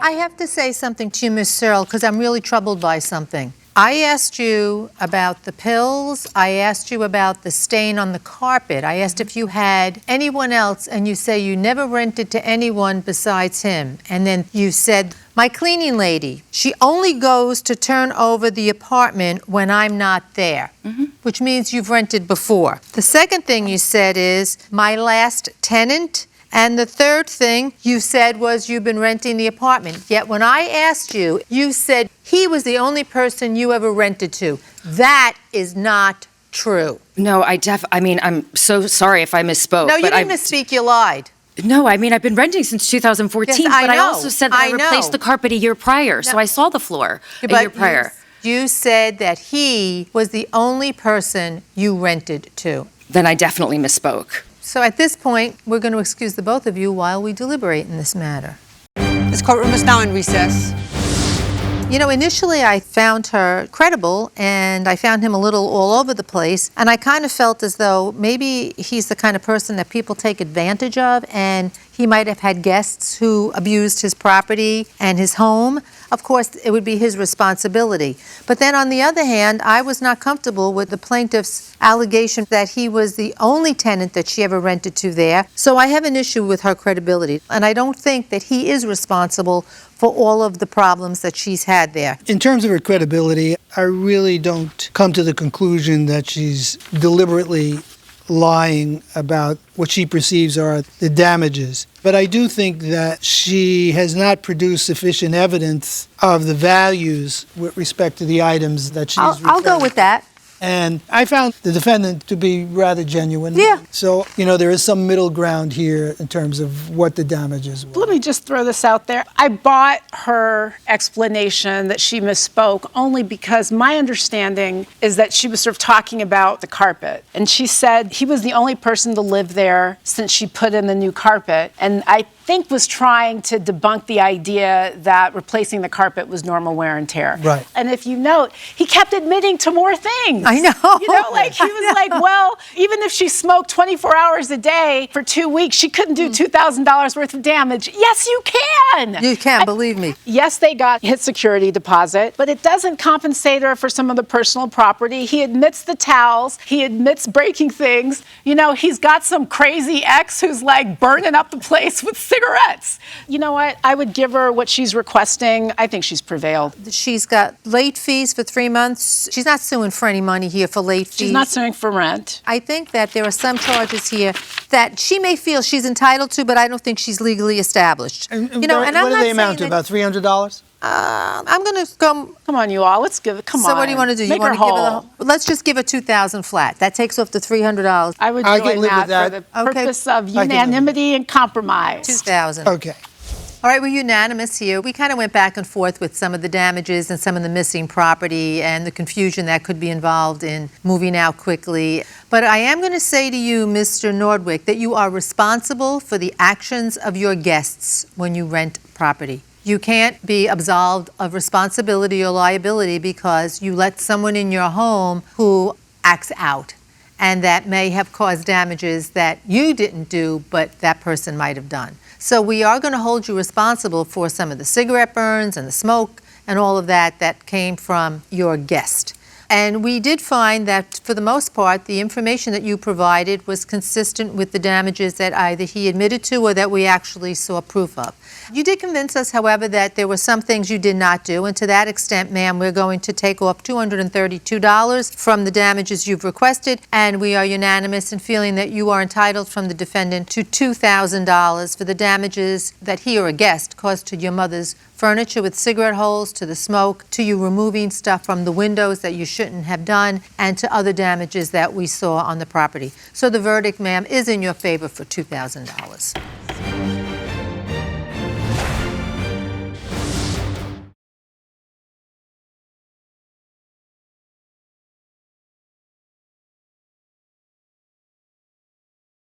I have to say something to you, Ms. Searle, because I'm really troubled by something. I asked you about the pills. I asked you about the stain on the carpet. I asked if you had anyone else, and you say you never rented to anyone besides him. And then you said, my cleaning lady, she only goes to turn over the apartment when I'm not there, which means you've rented before. The second thing you said is, my last tenant. And the third thing you said was you've been renting the apartment. Yet when I asked you, you said he was the only person you ever rented to. That is not true. No, I mean, I'm so sorry if I misspoke. No, you didn't misspeak, you lied. No, I mean, I've been renting since 2014, yes, but I also said that I replaced the carpet a year prior, so I saw the floor a year prior. You said that he was the only person you rented to. Then I definitely misspoke. So at this point, we're going to excuse the both of you while we deliberate in this matter. This courtroom is now in recess. You know, initially I found her credible, and I found him a little all over the place, and I kind of felt as though maybe he's the kind of person that people take advantage of, and he might have had guests who abused his property and his home. Of course, it would be his responsibility. But then on the other hand, I was not comfortable with the plaintiff's allegation that he was the only tenant that she ever rented to there. So I have an issue with her credibility, and I don't think that he is responsible for all of the problems that she's had there. In terms of her credibility, I really don't come to the conclusion that she's deliberately lying about what she perceives are the damages. But I do think that she has not produced sufficient evidence of the values with respect to the items that she's I'll go with that. And I found the defendant to be rather genuine. Yeah. So, there is some middle ground here in terms of what the damages were. Let me just throw this out there. I bought her explanation that she misspoke only because my understanding is that she was sort of talking about the carpet. And she said he was the only person to live there since she put in the new carpet. And I think was trying to debunk the idea that replacing the carpet was normal wear and tear. Right. And if you note, he kept admitting to more things. I know. He was like, well, even if she smoked 24 hours a day for 2 weeks, she couldn't do $2,000 worth of damage. Yes, you can. You can, believe me. Yes, they got his security deposit, but it doesn't compensate her for some of the personal property. He admits the towels. He admits breaking things. He's got some crazy ex who's like burning up the place with cigarettes. You know what? I would give her what she's requesting. I think she's prevailed. She's got late fees for 3 months. She's not suing for any money here for late fees. She's not suing for rent. I think that there are some charges here that she may feel she's entitled to, but I don't think she's legally established. And what do they amount to? About $300? I'm going to go. Come on, you all. Let's give it. Come on. So what do you want to do? Make you want her to give whole. her let's just give her $2,000 flat. That takes off the $300. I would I join can live with that that. for the purpose of unanimity and compromise. $2,000. Okay. All right, we're unanimous here. We kind of went back and forth with some of the damages and some of the missing property and the confusion that could be involved in moving out quickly. But I am going to say to you, Mr. Nordwick, that you are responsible for the actions of your guests when you rent property. You can't be absolved of responsibility or liability because you let someone in your home who acts out, and that may have caused damages that you didn't do, but that person might have done. So we are going to hold you responsible for some of the cigarette burns and the smoke and all of that came from your guest. And we did find that, for the most part, the information that you provided was consistent with the damages that either he admitted to or that we actually saw proof of. You did convince us, however, that there were some things you did not do, and to that extent, ma'am, we're going to take off $232 from the damages you've requested, and we are unanimous in feeling that you are entitled from the defendant to $2,000 for the damages that he or a guest caused to your mother's furniture with cigarette holes, to the smoke, to you removing stuff from the windows that you shouldn't have done, and to other damages that we saw on the property. So the verdict, ma'am, is in your favor for $2,000.